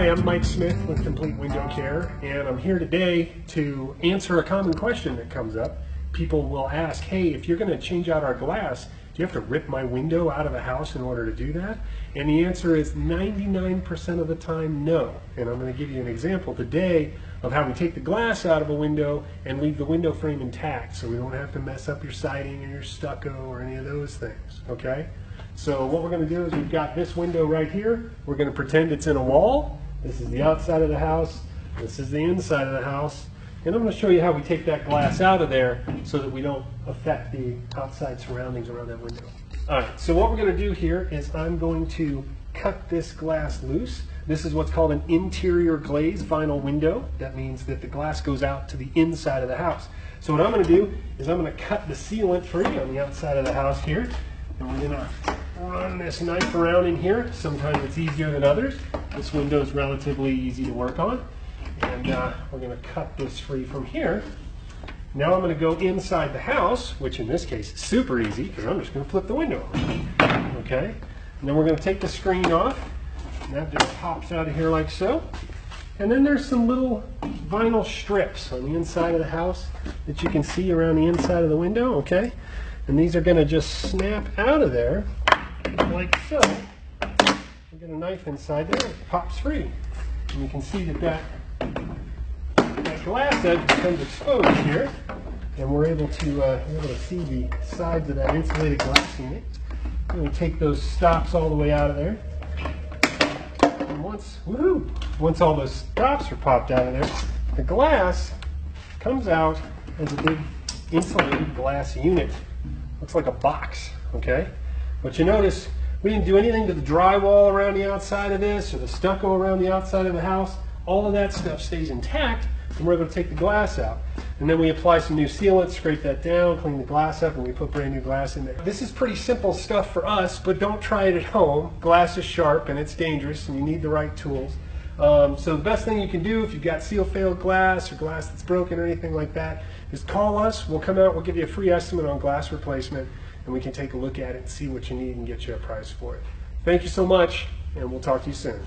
Hi, I'm Mike Smith with Complete Window Care, and I'm here today to answer a common question that comes up. People will ask, hey, if you're going to change out our glass, do you have to rip my window out of the house in order to do that? And the answer is 99% of the time, no. And I'm going to give you an example today of how we take the glass out of a window and leave the window frame intact so we don't have to mess up your siding or your stucco or any of those things, okay? So what we're going to do is we've got this window right here. We're going to pretend it's in a wall. This is the outside of the house. This is the inside of the house. And I'm going to show you how we take that glass out of there so that we don't affect the outside surroundings around that window. All right, so what we're going to do here is I'm going to cut this glass loose. This is what's called an interior glaze vinyl window. That means that the glass goes out to the inside of the house. So what I'm going to do is I'm going to cut the sealant free on the outside of the house here. And we're going to run this knife around in here. Sometimes it's easier than others. This window is relatively easy to work on. And we're going to cut this free from here. Now I'm going to go inside the house, which in this case is super easy because I'm just going to flip the window over. Okay? And then we're going to take the screen off. And that just pops out of here like so. And then there's some little vinyl strips on the inside of the house that you can see around the inside of the window. Okay? And these are going to just snap out of there like so. We get a knife inside there, it pops free. And you can see that glass edge becomes exposed here. And we're able to see the sides of that insulated glass unit. And we take those stops all the way out of there. And once all those stops are popped out of there, the glass comes out as a big insulated glass unit. Looks like a box, okay? But you notice we didn't do anything to the drywall around the outside of this or the stucco around the outside of the house. All of that stuff stays intact, and we're able to take the glass out. And then we apply some new sealant, scrape that down, clean the glass up, and we put brand new glass in there. This is pretty simple stuff for us, but don't try it at home. Glass is sharp and it's dangerous, and you need the right tools. So the best thing you can do if you've got seal-failed glass or glass that's broken or anything like that is call us. We'll come out, we'll give you a free estimate on glass replacement, and we can take a look at it and see what you need and get you a price for it. Thank you so much, and we'll talk to you soon.